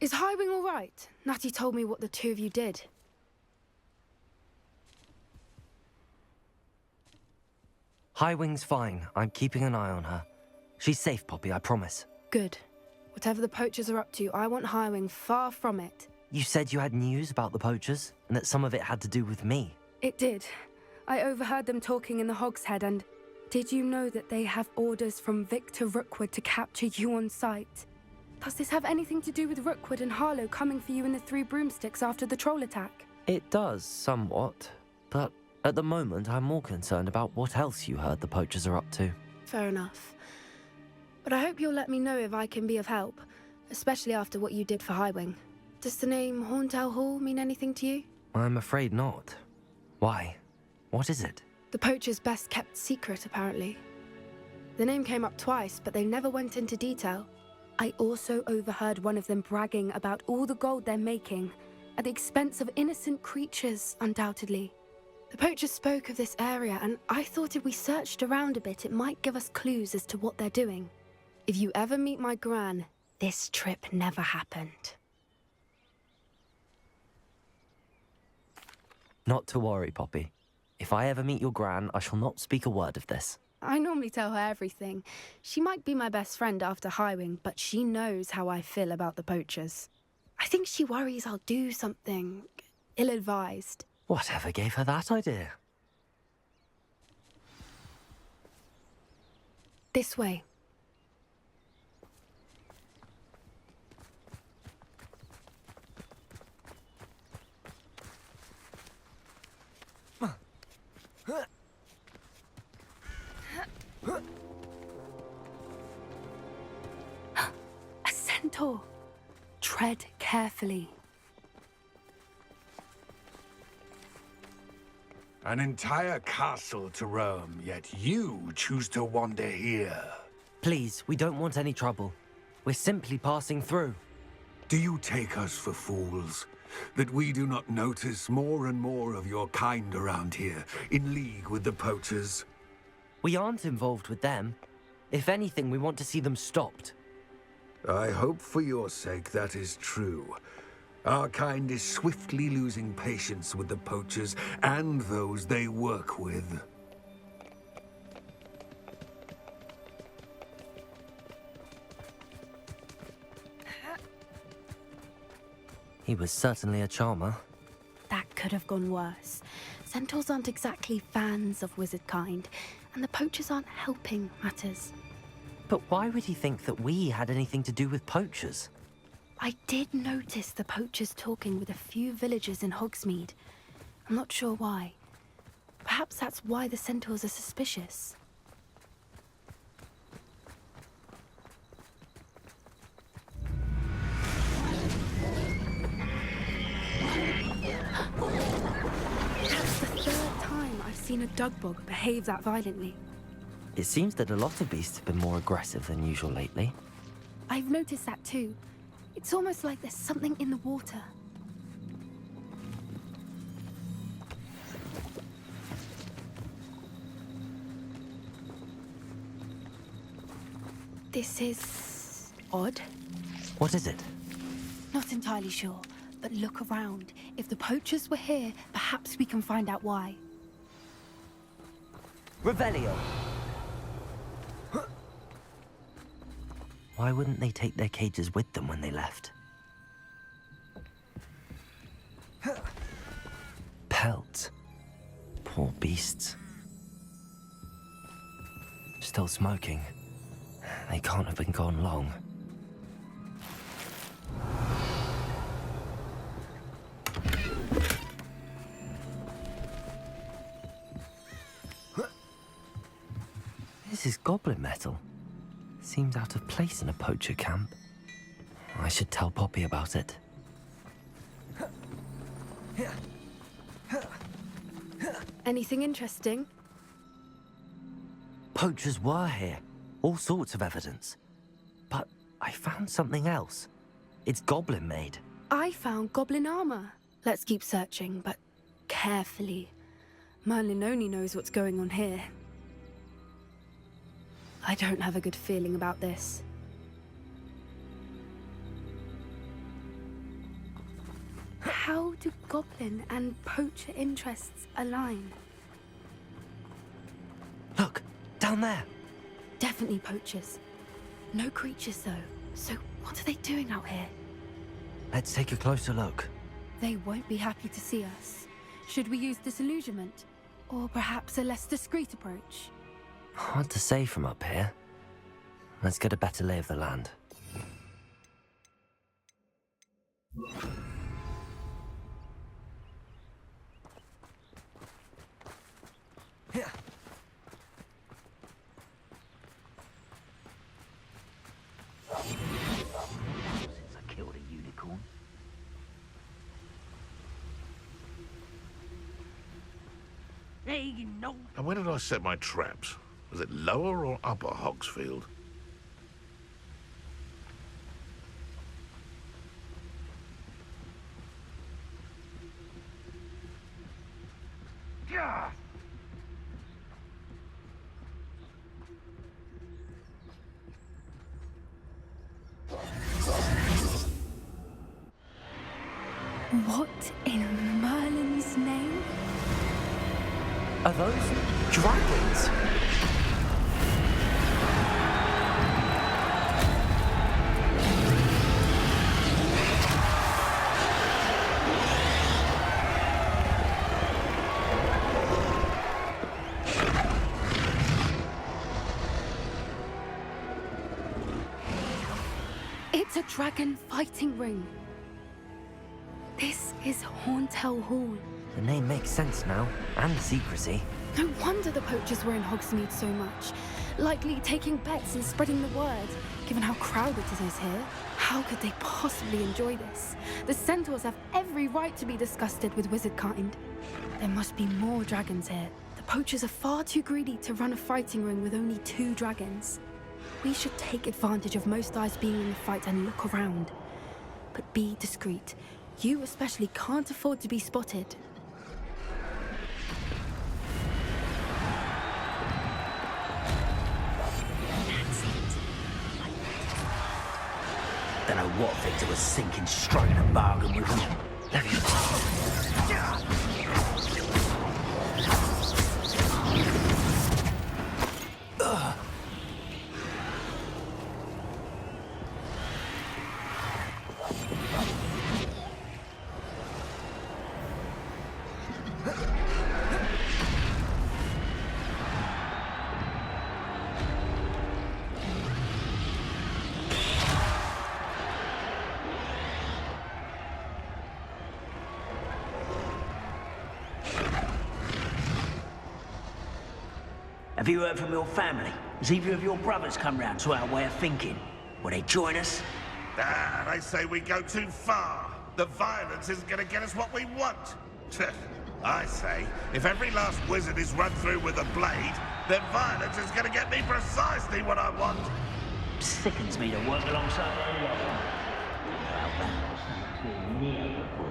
Is Highwing all right? Natty told me what the two of you did. Highwing's fine. I'm keeping an eye on her. She's safe, Poppy, I promise. Good. Whatever the poachers are up to, I want Highwing far from it. You said you had news about the poachers, and that some of it had to do with me. It did. I overheard them talking in the Hogshead, and did you know that they have orders from Victor Rookwood to capture you on sight? Does this have anything to do with Rookwood and Harlow coming for you in the Three Broomsticks after the troll attack? It does, somewhat. But at the moment, I'm more concerned about what else you heard the poachers are up to. Fair enough. But I hope you'll let me know if I can be of help, especially after what you did for Highwing. Does the name Horntail Hall mean anything to you? I'm afraid not. Why? What is it? The poachers' best kept secret, apparently. The name came up twice, but they never went into detail. I also overheard one of them bragging about all the gold they're making, at the expense of innocent creatures, undoubtedly. The poachers spoke of this area, and I thought if we searched around a bit, it might give us clues as to what they're doing. If you ever meet my Gran, this trip never happened. Not to worry, Poppy. If I ever meet your Gran, I shall not speak a word of this. I normally tell her everything. She might be my best friend after Highwing, but she knows how I feel about the poachers. I think she worries I'll do something ill-advised. Whatever gave her that idea? This way. A centaur. Tread carefully. An entire castle to roam, yet you choose to wander here. Please, we don't want any trouble. We're simply passing through. Do you take us for fools? That we do not notice more and more of your kind around here, in league with the poachers? We aren't involved with them. If anything, we want to see them stopped. I hope for your sake that is true. Our kind is swiftly losing patience with the poachers and those they work with. He was certainly a charmer. That could have gone worse. Centaurs aren't exactly fans of wizard kind, and the poachers aren't helping matters. But why would he think that we had anything to do with poachers? I did notice the poachers talking with a few villagers in Hogsmeade. I'm not sure why. Perhaps that's why the centaurs are suspicious. That's the third time I've seen a dugbog behave that violently. It seems that a lot of beasts have been more aggressive than usual lately. I've noticed that too. It's almost like there's something in the water. This is odd. What is it? Not entirely sure, but look around. If the poachers were here, perhaps we can find out why. Revelio! Why wouldn't they take their cages with them when they left? Pelts. Poor beasts. Still smoking. They can't have been gone long. This is goblin metal. Seems out of place in a poacher camp. I should tell Poppy about it. Anything interesting? Poachers were here. All sorts of evidence. But I found something else. It's goblin made. I found goblin armor. Let's keep searching, but carefully. Merlin only knows what's going on here. I don't have a good feeling about this. do goblin and poacher interests align? Look, down there. Definitely poachers. No creatures, though. So what are they doing out here? Let's take a closer look. They won't be happy to see us. Should we use disillusionment? Or perhaps a less discreet approach? Hard to say from up here. Let's get a better lay of the land. Yeah. Since I killed a unicorn. Hey, you know. And where did I set my traps? Was it lower or upper Hogsfield? What in Merlin's name? Are those dragons? It's a dragon fighting ring. This is Hauntel Hall. The name makes sense now, and the secrecy. No wonder the poachers were in Hogsmeade so much. Likely taking bets and spreading the word, given how crowded it is here. How could they possibly enjoy this? The centaurs have every right to be disgusted with wizard kind. There must be more dragons here. The poachers are far too greedy to run a fighting ring with only 2 dragons. We should take advantage of most eyes being in the fight and look around. But be discreet. You especially can't afford to be spotted. Don't know what Victor was thinking, striking a bargain with him. Have you heard from your family? Has either of your brothers come round to our way of thinking? Will they join us? Ah, they say we go too far. The violence isn't going to get us what we want. I say, if every last wizard is run through with a blade, then violence is going to get me precisely what I want. Sickens me to work alongside any of them. Well, that was something near the wood.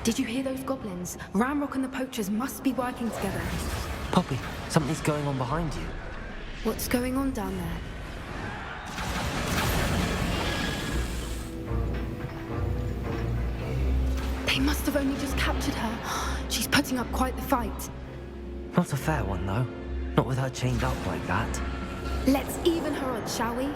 Did you hear those goblins? Ramrock and the poachers must be working together. Poppy, something's going on behind you. What's going on down there? They must have only just captured her. She's putting up quite the fight. Not a fair one, though. Not with her chained up like that. Let's even her odds, shall we?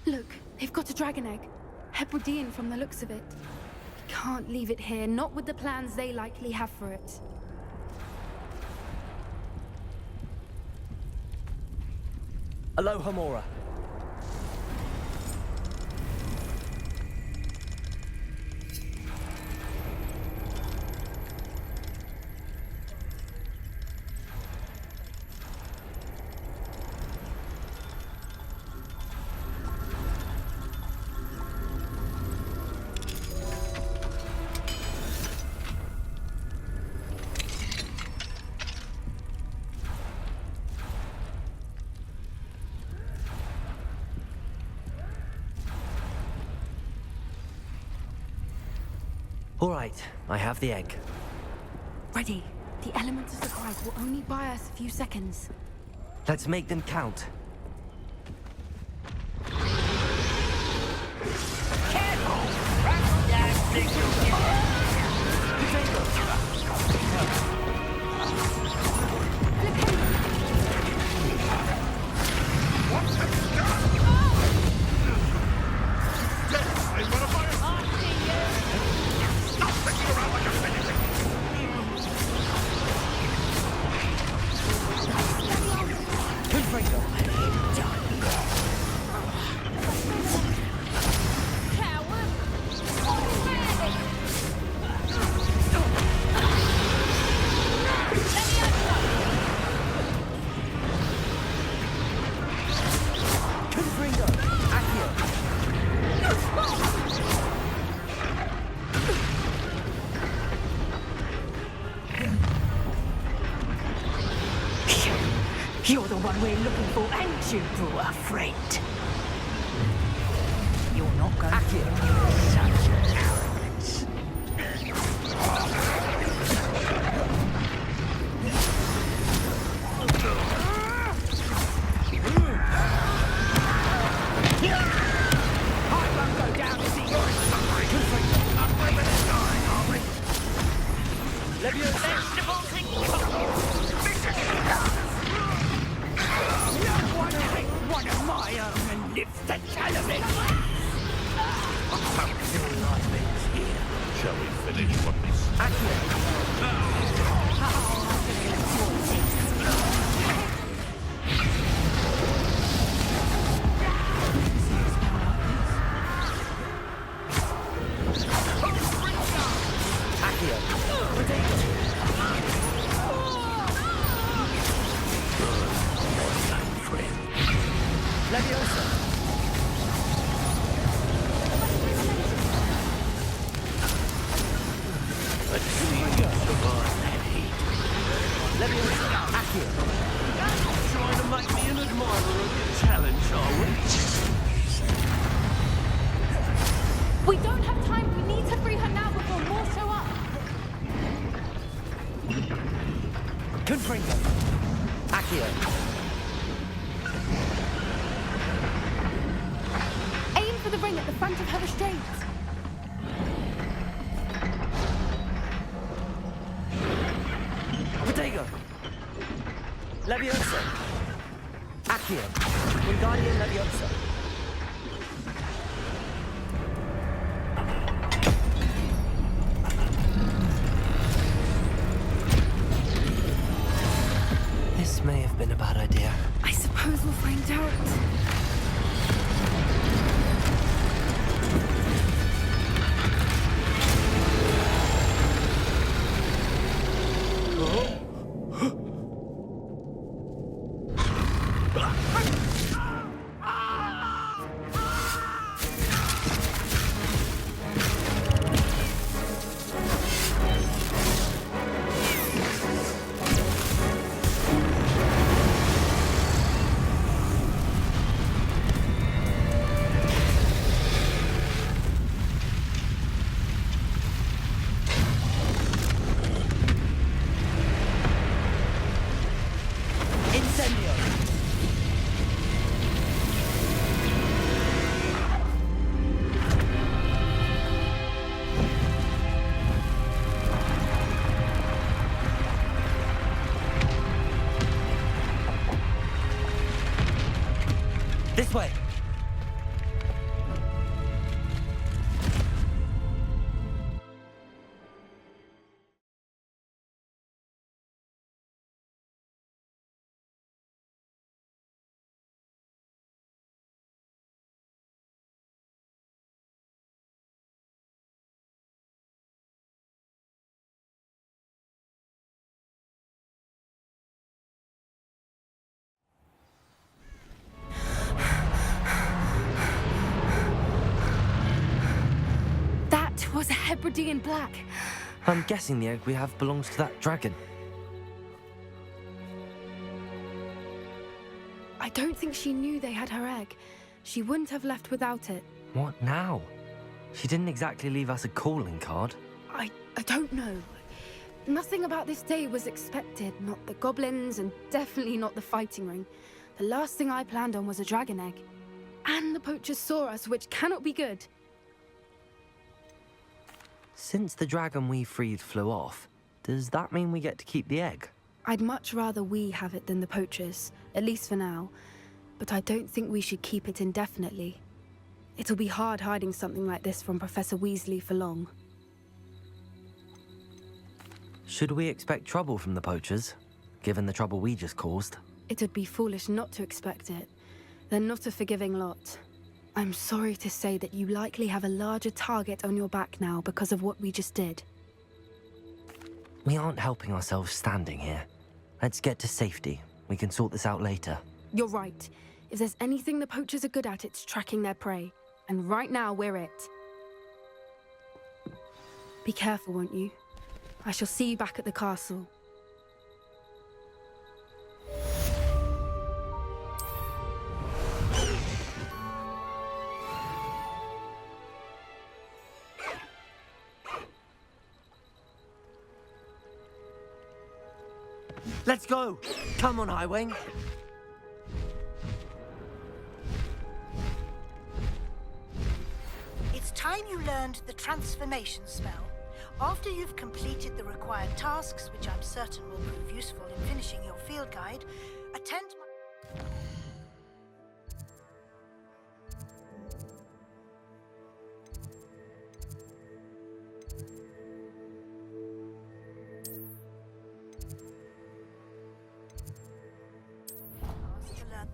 Look, they've got a dragon egg. Hebridean from the looks of it. We can't leave it here, not with the plans they likely have for it. Aloha, Mora. All right, I have the egg. Ready. The element of surprise will only buy us a few seconds. Let's make them count. You're the one we're looking for, and you, Brewer, friend. You're not going to get such arrogance. I won't go down to see your suffering. We're gonna die, are we? Vegetables one of my own and live to tell of it. Your life ends here. Shall we finish what we started? Let's see you survive that heat. Trying to make me an admirer of your challenge, are we? We don't have time. We need to free her now before more show up. Confringo. Accio. Aim for the ring at the front of her restraints. Protego. Leviosa. Accio. Wingardium Leviosa. This may have been a bad idea. I suppose we'll find out. This way. Was a Hebridean black. I'm guessing the egg we have belongs to that dragon. I don't think she knew they had her egg. She wouldn't have left without it. What now? She didn't exactly leave us a calling card. I don't know. Nothing about this day was expected. Not the goblins, and definitely not the fighting ring. The last thing I planned on was a dragon egg. And the poachers saw us, which cannot be good. Since the dragon we freed flew off, does that mean we get to keep the egg? I'd much rather we have it than the poachers, at least for now. But I don't think we should keep it indefinitely. It'll be hard hiding something like this from Professor Weasley for long. Should we expect trouble from the poachers, given the trouble we just caused? It'd be foolish not to expect it. They're not a forgiving lot. I'm sorry to say that you likely have a larger target on your back now because of what we just did. We aren't helping ourselves standing here. Let's get to safety. We can sort this out later. You're right. If there's anything the poachers are good at, it's tracking their prey. And right now, we're it. Be careful, won't you? I shall see you back at the castle. Let's go! Come on, Highwing! It's time you learned the transformation spell. After you've completed the required tasks, which I'm certain will prove useful in finishing your field guide, attend my... to learn.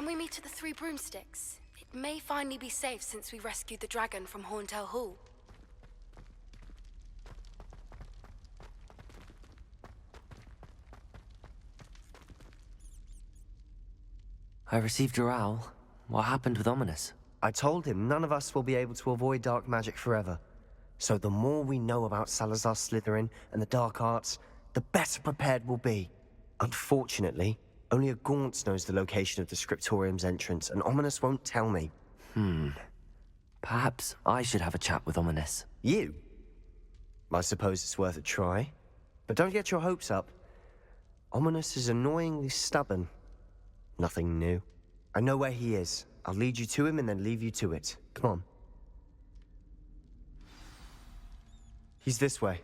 Can we meet at the Three Broomsticks? It may finally be safe since we rescued the dragon from Horntail Hall. I received your owl. What happened with Ominous? I told him none of us will be able to avoid dark magic forever. So the more we know about Salazar Slytherin and the dark arts, the better prepared we'll be. Unfortunately, only a Gaunt knows the location of the Scriptorium's entrance, and Ominous won't tell me. Perhaps I should have a chat with Ominous. You? I suppose it's worth a try. But don't get your hopes up. Ominous is annoyingly stubborn. Nothing new. I know where he is. I'll lead you to him and then leave you to it. Come on. He's this way.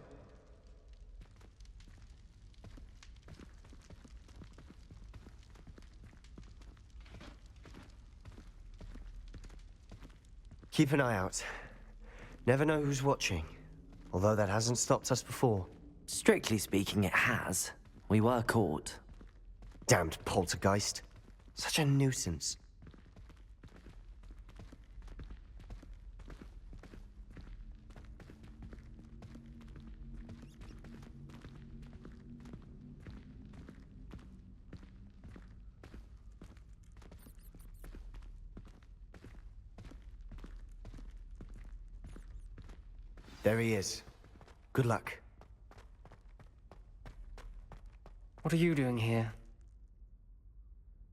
Keep an eye out. Never know who's watching. Although that hasn't stopped us before. Strictly speaking, it has. We were caught. Damned poltergeist. Such a nuisance. There he is. Good luck. What are you doing here?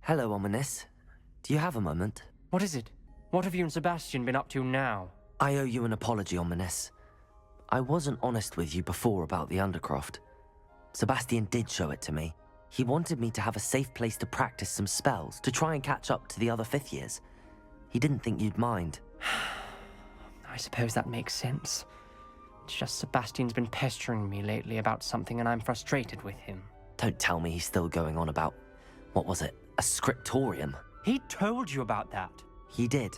Hello, Ominous. Do you have a moment? What is it? What have you and Sebastian been up to now? I owe you an apology, Ominous. I wasn't honest with you before about the Undercroft. Sebastian did show it to me. He wanted me to have a safe place to practice some spells, to try and catch up to the other fifth years. He didn't think you'd mind. I suppose that makes sense. It's just Sebastian's been pestering me lately about something and I'm frustrated with him. Don't tell me he's still going on about, what was it, a scriptorium? He told you about that. He did.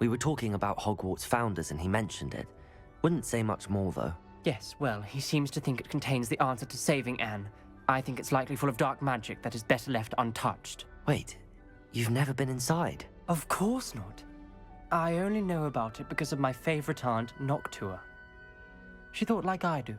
We were talking about Hogwarts founders and he mentioned it. Wouldn't say much more, though. Yes, well, he seems to think it contains the answer to saving Anne. I think it's likely full of dark magic that is better left untouched. Wait, you've never been inside? Of course not. I only know about it because of my favorite aunt, Noctua. She thought like I do.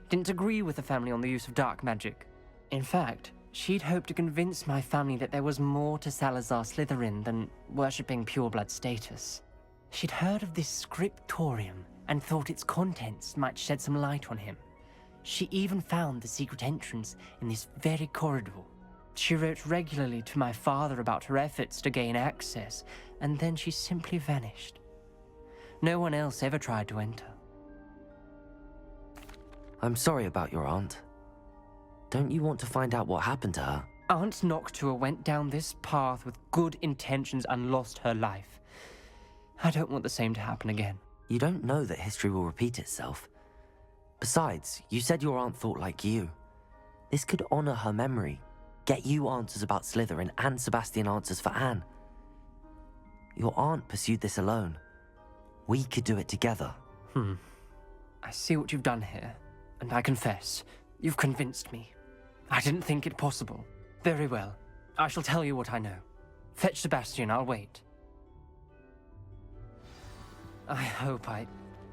Didn't agree with the family on the use of dark magic. In fact, she'd hoped to convince my family that there was more to Salazar Slytherin than worshipping pureblood status. She'd heard of this scriptorium and thought its contents might shed some light on him. She even found the secret entrance in this very corridor. She wrote regularly to my father about her efforts to gain access, and then she simply vanished. No one else ever tried to enter. I'm sorry about your aunt. Don't you want to find out what happened to her? Aunt Noctua went down this path with good intentions and lost her life. I don't want the same to happen again. You don't know that history will repeat itself. Besides, you said your aunt thought like you. This could honor her memory, get you answers about Slytherin and Sebastian answers for Anne. Your aunt pursued this alone. We could do it together. I see what you've done here, and I confess, you've convinced me. I didn't think it possible. Very well. I shall tell you what I know. Fetch Sebastian, I'll wait. I hope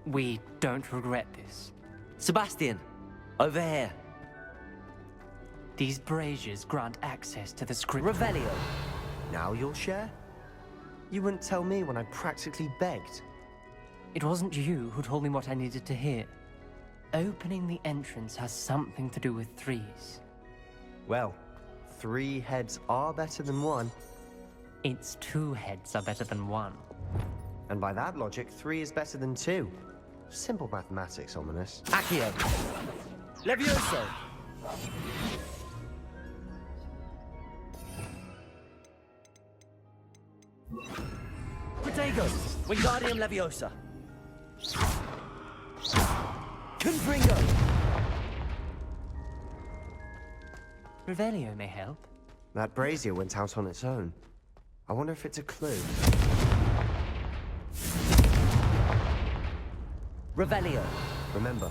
we don't regret this. Sebastian! Over here! These braziers grant access to the script. Revelio! Now you'll share? You wouldn't tell me when I practically begged. It wasn't you who told me what I needed to hear. Opening the entrance has something to do with threes. Well, 3 heads are better than 1. Its 2 heads are better than 1. And by that logic, 3 is better than 2. Simple mathematics, Ominous. Accio! Levioso! Protego! Wingardium Leviosa! Confringo! Revelio may help. That brazier went out on its own. I wonder if it's a clue. Revelio! Remember,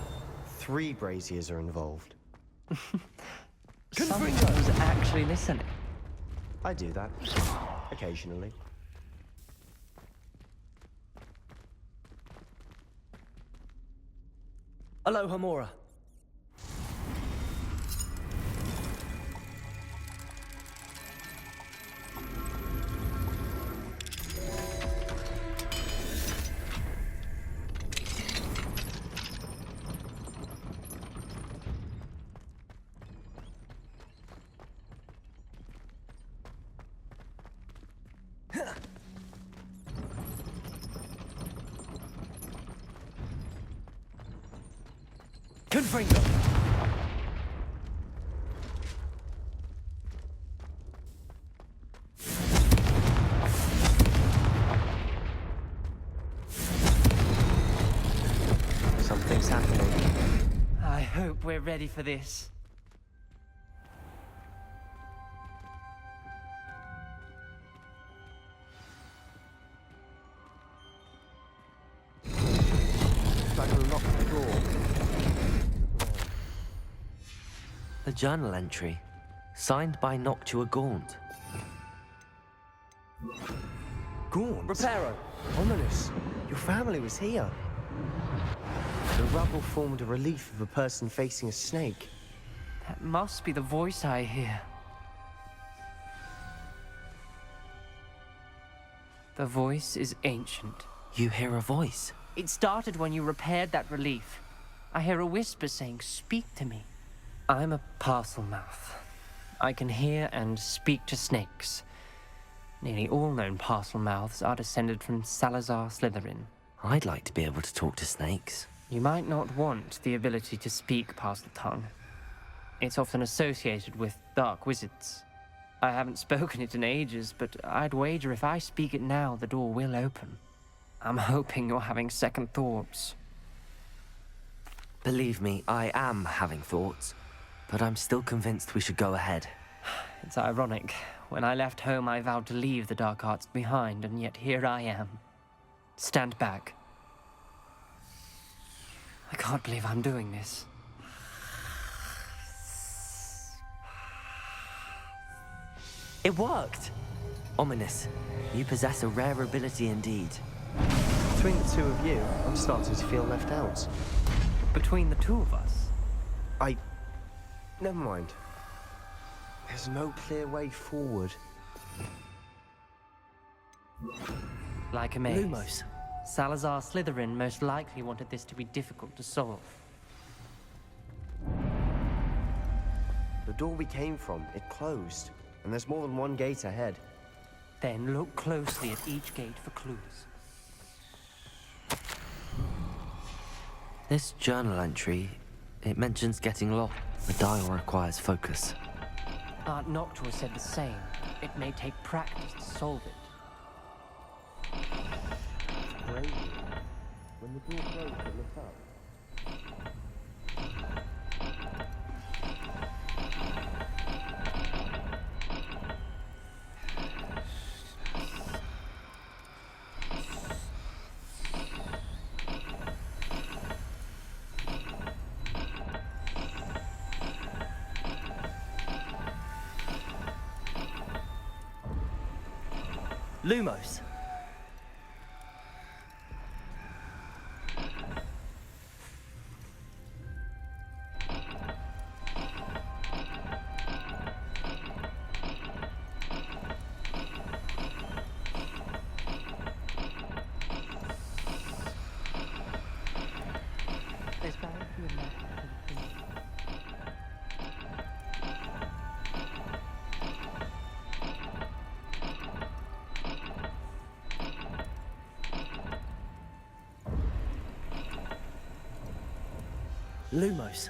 3 braziers are involved. Someone's actually listening. I do that. Occasionally. Aloha, Mora. Confringo! Something's happening. I hope we're ready for this. It's like a locked door. A journal entry, signed by Noctua Gaunt. Gaunt? Reparo! Ominous. Your family was here. The rubble formed a relief of a person facing a snake. That must be the voice I hear. The voice is ancient. You hear a voice. It started when you repaired that relief. I hear a whisper saying, "Speak to me." I'm a parcel mouth. I can hear and speak to snakes. Nearly all known parcel mouths are descended from Salazar Slytherin. I'd like to be able to talk to snakes. You might not want the ability to speak parcel tongue. It's often associated with dark wizards. I haven't spoken it in ages, but I'd wager if I speak it now, the door will open. I'm hoping you're having second thoughts. Believe me, I am having thoughts, but I'm still convinced we should go ahead. It's ironic. When I left home, I vowed to leave the dark arts behind, and yet here I am. Stand back. I can't believe I'm doing this. It worked! Ominous, you possess a rare ability indeed. Between the two of you, I'm starting to feel left out. Between the two of us? Never mind. There's no clear way forward. Like a maze. Lumos. Salazar Slytherin most likely wanted this to be difficult to solve. The door we came from, it closed. And there's more than one gate ahead. Then look closely at each gate for clues. This journal entry, it mentions getting lost. The dial requires focus. Aunt Noctua said the same. It may take practice to solve it. When the door closed, it lit up. Lumos. There's bound to be a map for the key. Lumos.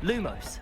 Lumos.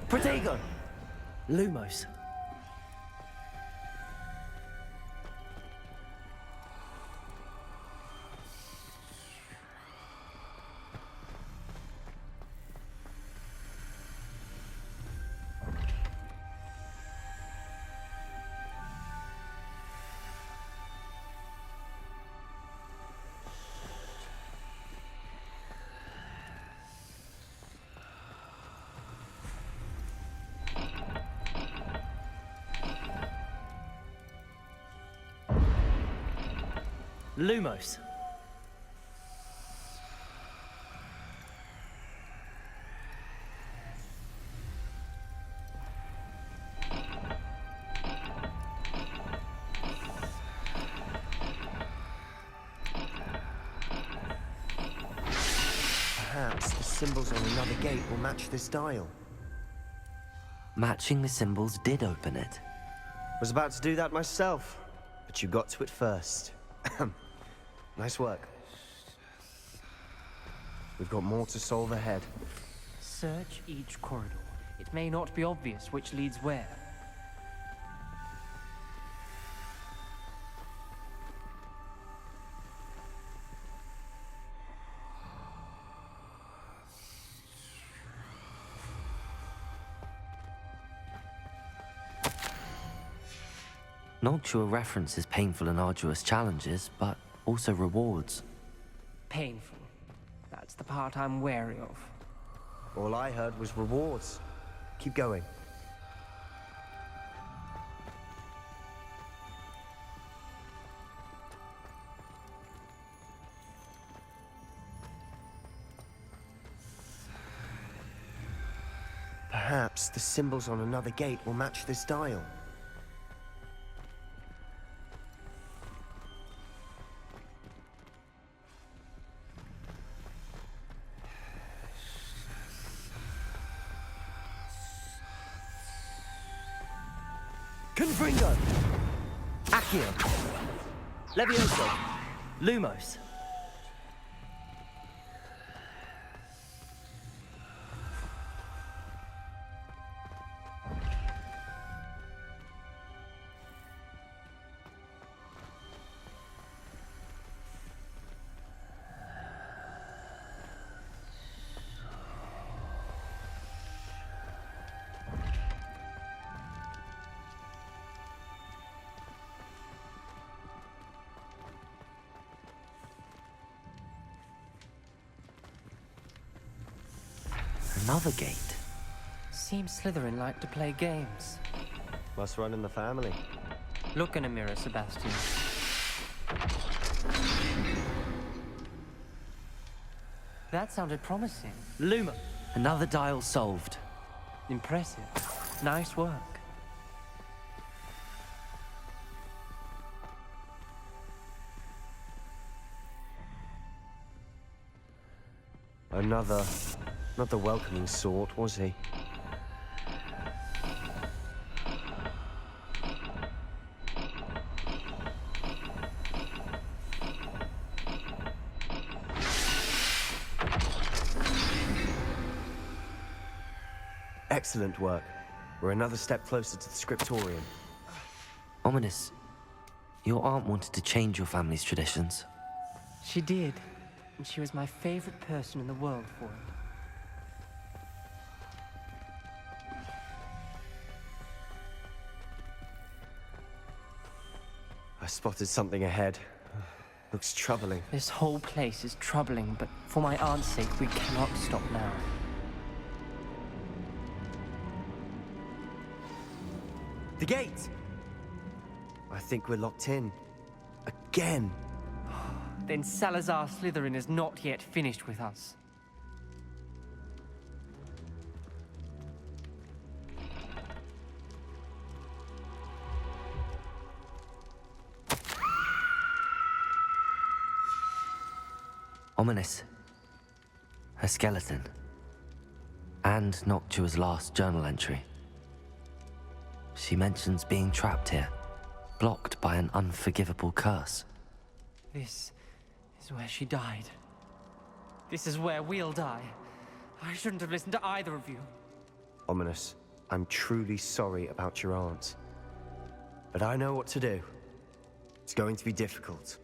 Protego! Lumos. Lumos. Perhaps the symbols on another gate will match this dial. Matching the symbols did open it. Was about to do that myself, but you got to it first. Nice work. We've got more to solve ahead. Search each corridor. It may not be obvious which leads where. Noctua references painful and arduous challenges, but also rewards. Painful. That's the part I'm wary of. All I heard was rewards. Keep going. Perhaps the symbols on another gate will match this dial. Confringo! Accio! Levioso! Lumos! Another gate. Seems Slytherin like to play games. Must run in the family. Look in a mirror, Sebastian. That sounded promising. Luma! Another dial solved. Impressive. Nice work. Another... not the welcoming sort, was he? Excellent work. We're another step closer to the scriptorium. Ominous. Your aunt wanted to change your family's traditions. She did, and she was my favorite person in the world for it. I spotted something ahead. Looks troubling. This whole place is troubling, but for my aunt's sake, we cannot stop now. The gate! I think we're locked in. Again. Then Salazar Slytherin is not yet finished with us. Ominous. A skeleton. And Noctua's last journal entry. She mentions being trapped here, blocked by an unforgivable curse. This is where she died. This is where we'll die. I shouldn't have listened to either of you. Ominous, I'm truly sorry about your aunt. But I know what to do. It's going to be difficult.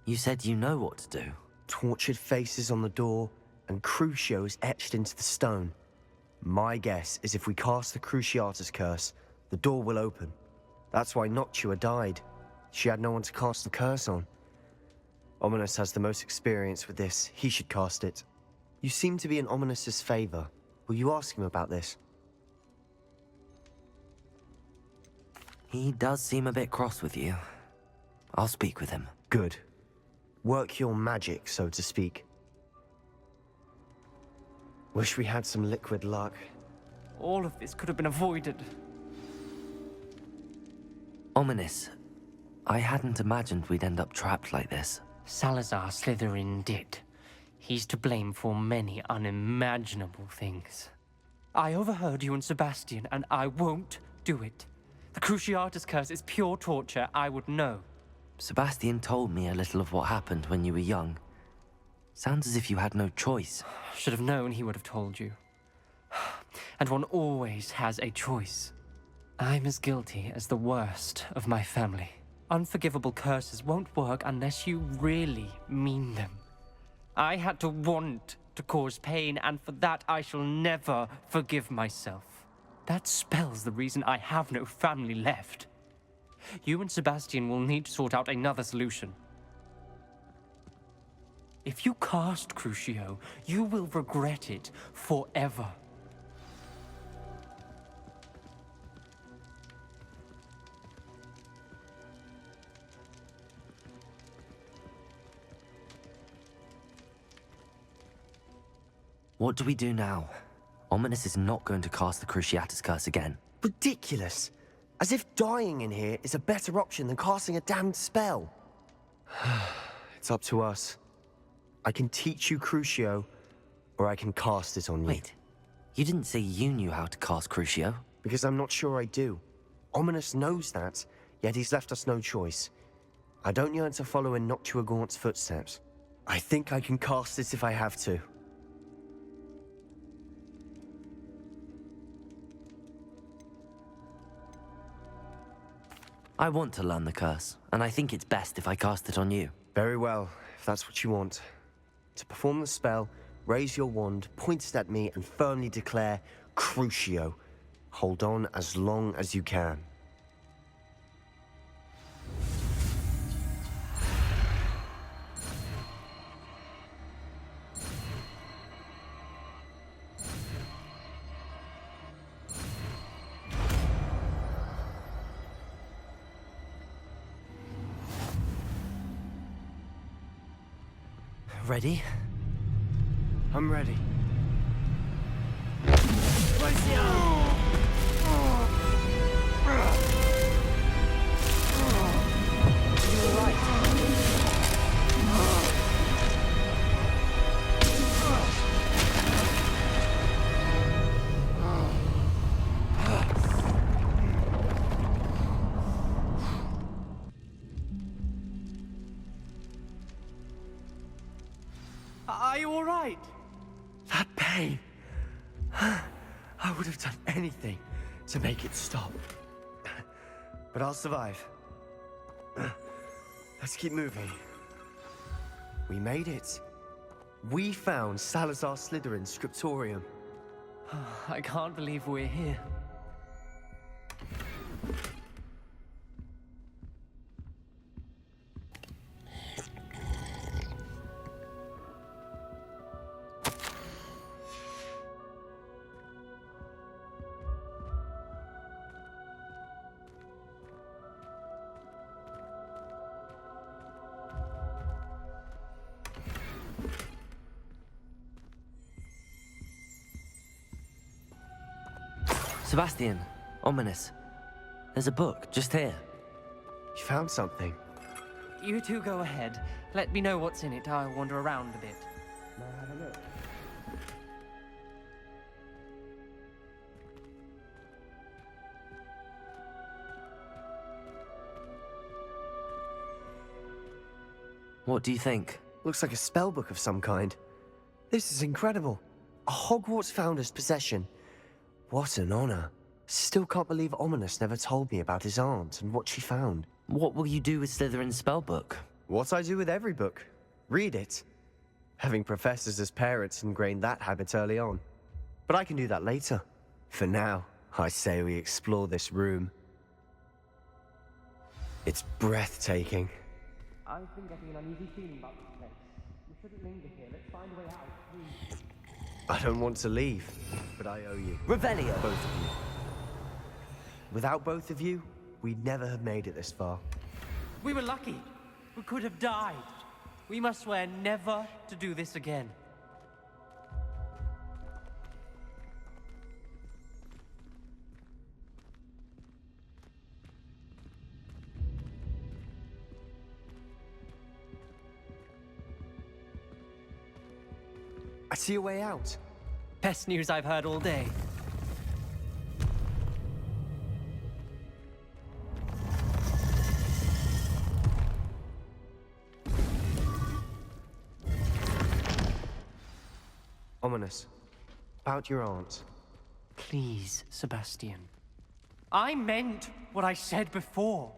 You said you know what to do. Tortured faces on the door, and Crucios etched into the stone. My guess is if we cast the Cruciatus curse, the door will open. That's why Noctua died. She had no one to cast the curse on. Ominous has the most experience with this. He should cast it. You seem to be in Ominous's favor. Will you ask him about this? He does seem a bit cross with you. I'll speak with him. Good. Work your magic, so to speak. Wish we had some liquid luck. All of this could have been avoided. Ominous. I hadn't imagined we'd end up trapped like this. Salazar Slytherin did. He's to blame for many unimaginable things. I overheard you and Sebastian, and I won't do it. The Cruciatus curse is pure torture, I would know. Sebastian told me a little of what happened when you were young. Sounds as if you had no choice. Should have known he would have told you. And one always has a choice. I'm as guilty as the worst of my family. Unforgivable curses won't work unless you really mean them. I had to want to cause pain, and for that I shall never forgive myself. That spell's the reason I have no family left. You and Sebastian will need to sort out another solution. If you cast Crucio, you will regret it forever. What do we do now? Ominous is not going to cast the Cruciatus curse again. Ridiculous! As if dying in here is a better option than casting a damned spell. It's up to us. I can teach you Crucio, or I can cast it on you. Wait, you didn't say you knew how to cast Crucio? Because I'm not sure I do. Ominous knows that, yet he's left us no choice. I don't yearn to follow in Noctua Gaunt's footsteps. I think I can cast it if I have to. I want to learn the curse, and I think it's best if I cast it on you. Very well, if that's what you want. To perform the spell, raise your wand, point it at me, and firmly declare, Crucio. Hold on as long as you can. Ready? I'm ready. Are you all right? That pain. I would have done anything to make it stop. But I'll survive. Let's keep moving. We made it. We found Salazar Slytherin's scriptorium. I can't believe we're here. Sebastian, ominous. There's a book just here. You found something. You two go ahead. Let me know what's in it. I'll wander around a bit. May I have a look? What do you think? Looks like a spell book of some kind. This is incredible. A Hogwarts founder's possession. What an honor. Still can't believe Ominous never told me about his aunt and what she found. What will you do with Slytherin's spellbook? What I do with every book. Read it. Having professors as parents ingrained that habit early on. But I can do that later. For now, I say we explore this room. It's breathtaking. I've been getting an uneasy feeling about this place. We shouldn't linger here. Let's find a way out, please. I don't want to leave, but I owe you. Revelio! Both of you. Without both of you, we'd never have made it this far. We were lucky. We could have died. We must swear never to do this again. I see a way out. Best news I've heard all day. Ominous. About your aunt. Please, Sebastian. I meant what I said before.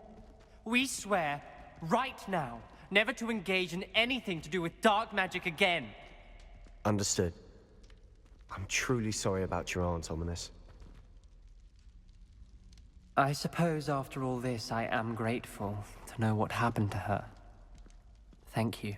We swear, right now, never to engage in anything to do with dark magic again. Understood. I'm truly sorry about your aunt, Ominous. I suppose after all this, I am grateful to know what happened to her. Thank you.